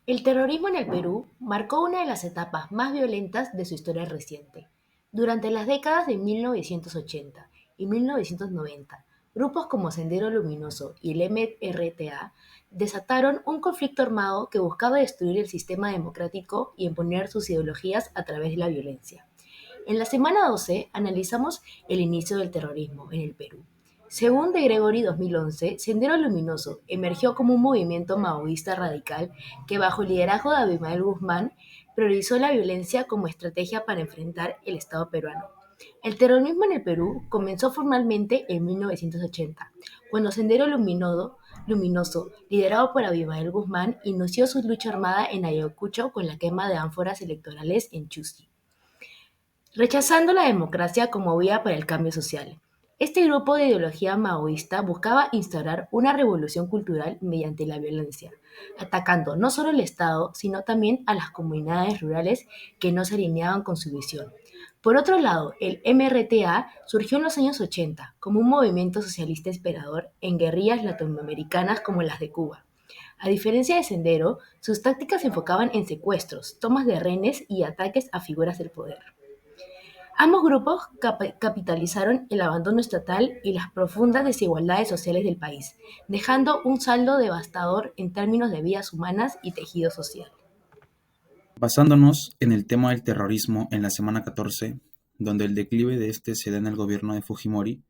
El terrorismo en el Perú marcó una de las etapas más violentas de su historia reciente. Durante las décadas de 1980 y 1990, grupos como Sendero Luminoso y el MRTA desataron un conflicto armado que buscaba destruir el sistema democrático y imponer sus ideologías a través de la violencia. En la semana 12 analizamos el inicio del terrorismo en el Perú. Según de Gregory 2011, Sendero Luminoso emergió como un movimiento maoísta radical que bajo el liderazgo de Abimael Guzmán priorizó la violencia como estrategia para enfrentar el Estado peruano. El terrorismo en el Perú comenzó formalmente en 1980, cuando Sendero Luminoso, liderado por Abimael Guzmán, inició su lucha armada en Ayacucho con la quema de ánforas electorales en Chusqui rechazando la democracia como vía para el cambio social. Este grupo de ideología maoísta buscaba instaurar una revolución cultural mediante la violencia, atacando no solo el Estado, sino también a las comunidades rurales que no se alineaban con su visión. Por otro lado, el MRTA surgió en los años 80 como un movimiento socialista inspirador en guerrillas latinoamericanas como las de Cuba. A diferencia de Sendero, sus tácticas se enfocaban en secuestros, tomas de rehenes y ataques a figuras del poder. Ambos grupos capitalizaron el abandono estatal y las profundas desigualdades sociales del país, dejando un saldo devastador en términos de vidas humanas y tejido social. Basándonos en el tema del terrorismo en la semana 14, donde el declive de este se da en el gobierno de Fujimori,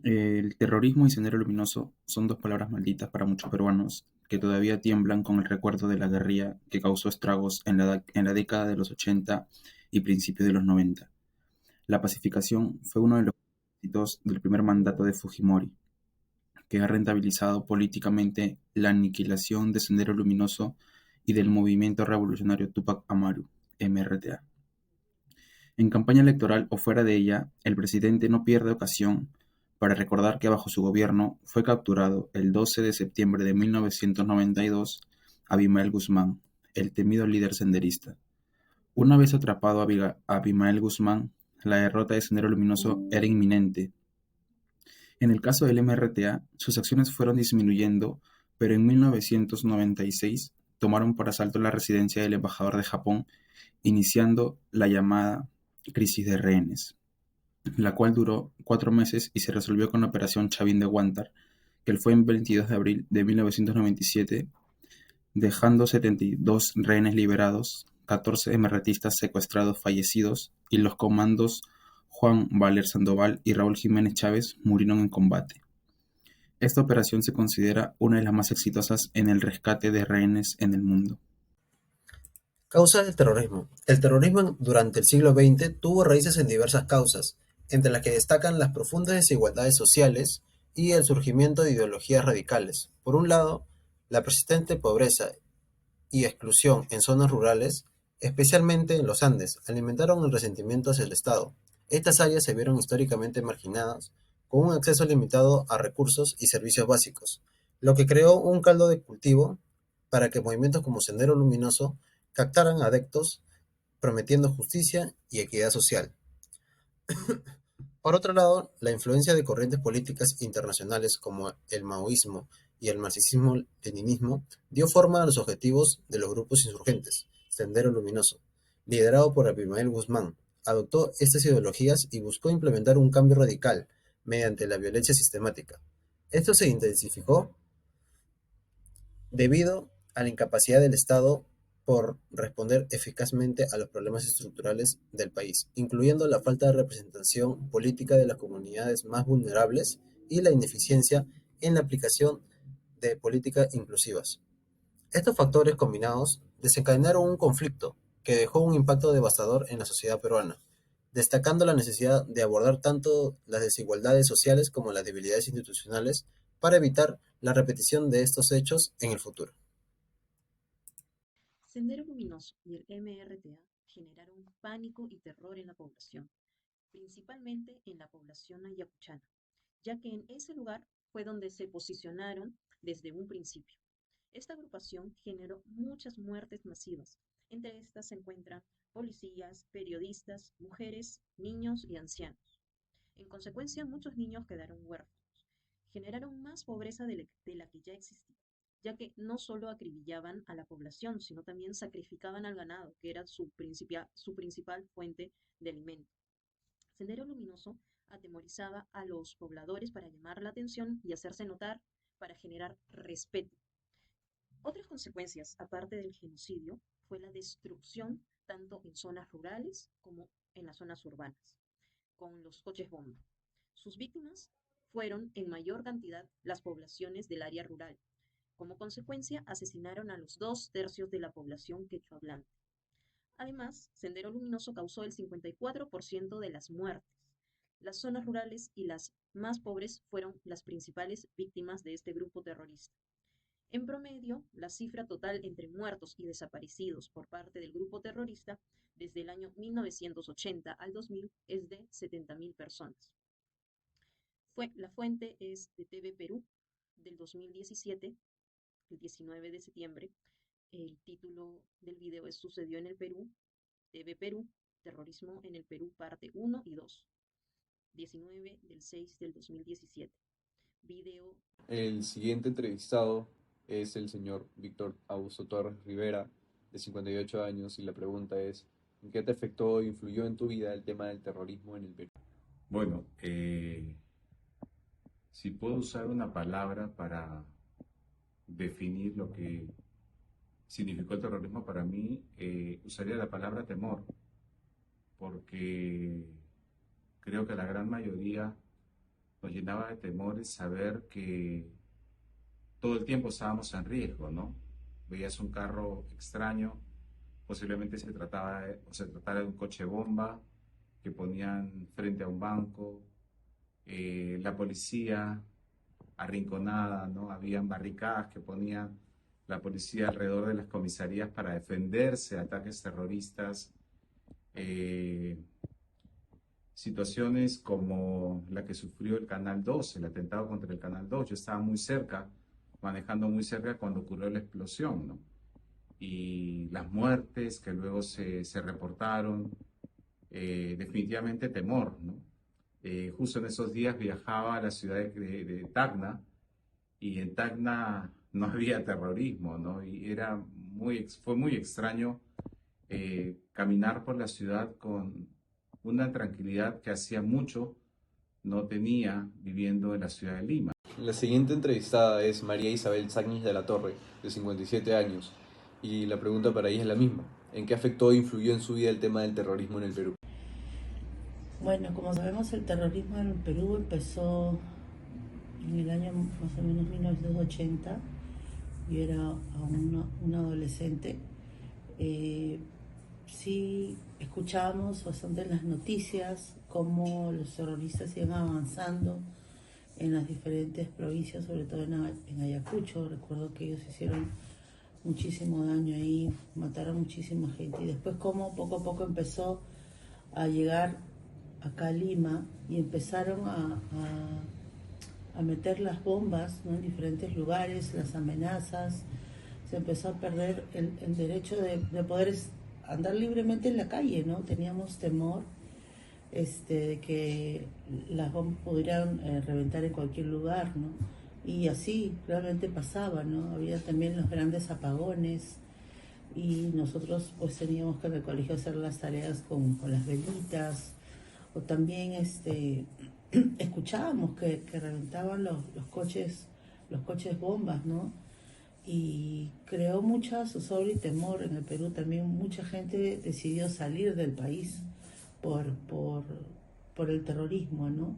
el terrorismo y sendero luminoso son dos palabras malditas para muchos peruanos que todavía tiemblan con el recuerdo de la guerrilla que causó estragos en la década de los 80 y principios de los 90. La pacificación fue uno de los éxitos del primer mandato de Fujimori, que ha rentabilizado políticamente la aniquilación de Sendero Luminoso y del movimiento revolucionario Tupac Amaru, MRTA. En campaña electoral o fuera de ella, el presidente no pierde ocasión para recordar que bajo su gobierno fue capturado el 12 de septiembre de 1992 Abimael Guzmán, el temido líder senderista. Una vez atrapado Abimael Guzmán, la derrota de Sendero Luminoso era inminente. En el caso del MRTA, sus acciones fueron disminuyendo, pero en 1996 tomaron por asalto la residencia del embajador de Japón, iniciando la llamada crisis de rehenes, la cual duró 4 meses y se resolvió con la operación Chavín de Huántar, que fue el 22 de abril de 1997, dejando 72 rehenes liberados, 14 emerretistas secuestrados fallecidos y los comandos Juan Valer Sandoval y Raúl Jiménez Chávez murieron en combate. Esta operación se considera una de las más exitosas en el rescate de rehenes en el mundo. Causas del terrorismo. El terrorismo durante el siglo XX tuvo raíces en diversas causas, entre las que destacan las profundas desigualdades sociales y el surgimiento de ideologías radicales. Por un lado, la persistente pobreza y exclusión en zonas rurales, especialmente en los Andes, alimentaron el resentimiento hacia el Estado. Estas áreas se vieron históricamente marginadas, con un acceso limitado a recursos y servicios básicos, lo que creó un caldo de cultivo para que movimientos como Sendero Luminoso captaran adeptos prometiendo justicia y equidad social. Por otro lado, la influencia de corrientes políticas internacionales como el maoísmo y el marxismo-leninismo dio forma a los objetivos de los grupos insurgentes. Sendero Luminoso, liderado por Abimael Guzmán, adoptó estas ideologías y buscó implementar un cambio radical mediante la violencia sistemática. Esto se intensificó debido a la incapacidad del Estado por responder eficazmente a los problemas estructurales del país, incluyendo la falta de representación política de las comunidades más vulnerables y la ineficiencia en la aplicación de políticas inclusivas. Estos factores combinados desencadenaron un conflicto que dejó un impacto devastador en la sociedad peruana, destacando la necesidad de abordar tanto las desigualdades sociales como las debilidades institucionales para evitar la repetición de estos hechos en el futuro. Sendero Luminoso y el MRTA generaron pánico y terror en la población, principalmente en la población ayacuchana, ya que en ese lugar fue donde se posicionaron desde un principio. Esta agrupación generó muchas muertes masivas. Entre estas se encuentran policías, periodistas, mujeres, niños y ancianos. En consecuencia, muchos niños quedaron huérfanos. Generaron más pobreza de la que ya existía. ya que no solo acribillaban a la población, sino también sacrificaban al ganado, que era su principal fuente de alimento. Sendero Luminoso atemorizaba a los pobladores para llamar la atención y hacerse notar para generar respeto. Otras consecuencias, aparte del genocidio, fue la destrucción tanto en zonas rurales como en las zonas urbanas, con los coches bomba. Sus víctimas fueron en mayor cantidad las poblaciones del área rural. Como consecuencia, asesinaron a los 2/3 de la población quechua hablante. Además, Sendero Luminoso causó el 54% de las muertes. Las zonas rurales y las más pobres fueron las principales víctimas de este grupo terrorista. En promedio, la cifra total entre muertos y desaparecidos por parte del grupo terrorista desde el año 1980 al 2000 es de 70.000 personas. La fuente es de TV Perú del 2017, el 19 de septiembre. El título del video es Sucedió en el Perú, TV Perú, Terrorismo en el Perú, parte 1 y 2, 19 del 6 del 2017. Video. El siguiente entrevistado es el señor Víctor Augusto Torres Rivera, de 58 años, y la pregunta es, ¿en qué te afectó o influyó en tu vida el tema del terrorismo en el Perú? Bueno, si puedo usar una palabra para definir lo que significó el terrorismo para mí, usaría la palabra temor, porque creo que la gran mayoría nos llenaba de temores saber que todo el tiempo estábamos en riesgo, ¿no? Veías un carro extraño, posiblemente se tratara de un coche bomba que ponían frente a un banco, la policía arrinconada, ¿no? Habían barricadas que ponían la policía alrededor de las comisarías para defenderse de ataques terroristas. Situaciones como la que sufrió el Canal 2, el atentado contra el Canal 2. Yo estaba muy cerca, manejando muy cerca cuando ocurrió la explosión, ¿no? Y las muertes que luego se reportaron, definitivamente temor, ¿no? Justo en esos días viajaba a la ciudad de Tacna, y en Tacna no había terrorismo, ¿no? Y fue muy extraño caminar por la ciudad con una tranquilidad que hacía mucho no tenía viviendo en la ciudad de Lima. La siguiente entrevistada es María Isabel Sáñez de la Torre, de 57 años, y la pregunta para ella es la misma. ¿En qué afectó o influyó en su vida el tema del terrorismo en el Perú? Bueno, como sabemos, el terrorismo en el Perú empezó en el año más o menos 1980. Yo era aún una adolescente. Sí escuchábamos bastante en las noticias cómo los terroristas iban avanzando en las diferentes provincias, sobre todo en Ayacucho. Recuerdo que ellos hicieron muchísimo daño ahí, mataron muchísima gente. Y después cómo poco a poco empezó a llegar acá a Lima y empezaron a meter las bombas, ¿no? En diferentes lugares, las amenazas. Se empezó a perder el derecho de poder andar libremente en la calle, ¿no? Teníamos temor de que las bombas pudieran reventar en cualquier lugar, ¿no? Y así realmente pasaba, ¿no? Había también los grandes apagones y nosotros pues teníamos que en el colegio hacer las tareas con las velitas, o también escuchábamos que reventaban los coches bombas, ¿no? Y creó mucha zozobra y temor en el Perú. También mucha gente decidió salir del país por el terrorismo, ¿no?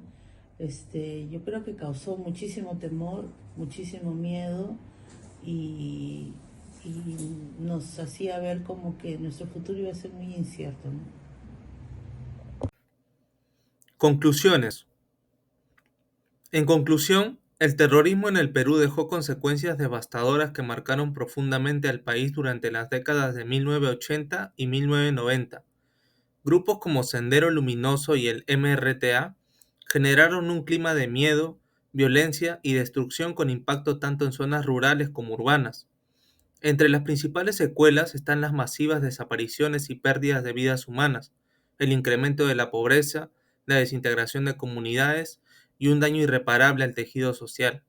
Yo creo que causó muchísimo temor, muchísimo miedo y nos hacía ver como que nuestro futuro iba a ser muy incierto, ¿no? Conclusiones. En conclusión, el terrorismo en el Perú dejó consecuencias devastadoras que marcaron profundamente al país durante las décadas de 1980 y 1990. Grupos como Sendero Luminoso y el MRTA generaron un clima de miedo, violencia y destrucción con impacto tanto en zonas rurales como urbanas. Entre las principales secuelas están las masivas desapariciones y pérdidas de vidas humanas, el incremento de la pobreza, la desintegración de comunidades y un daño irreparable al tejido social.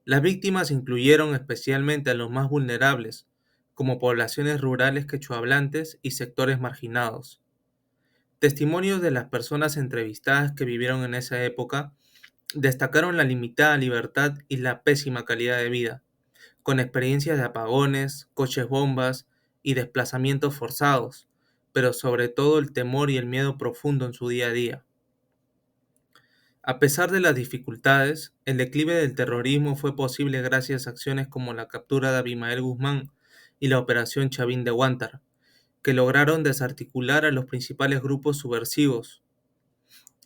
Las víctimas incluyeron especialmente a los más vulnerables, como poblaciones rurales quechohablantes y sectores marginados. Testimonios de las personas entrevistadas que vivieron en esa época destacaron la limitada libertad y la pésima calidad de vida, con experiencias de apagones, coches bombas y desplazamientos forzados, pero sobre todo el temor y el miedo profundo en su día a día. A pesar de las dificultades, el declive del terrorismo fue posible gracias a acciones como la captura de Abimael Guzmán y la Operación Chavín de Huántar, que lograron desarticular a los principales grupos subversivos.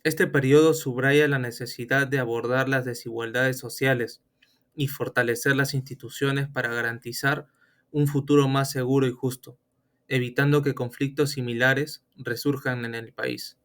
Este periodo subraya la necesidad de abordar las desigualdades sociales y fortalecer las instituciones para garantizar un futuro más seguro y justo, evitando que conflictos similares resurjan en el país.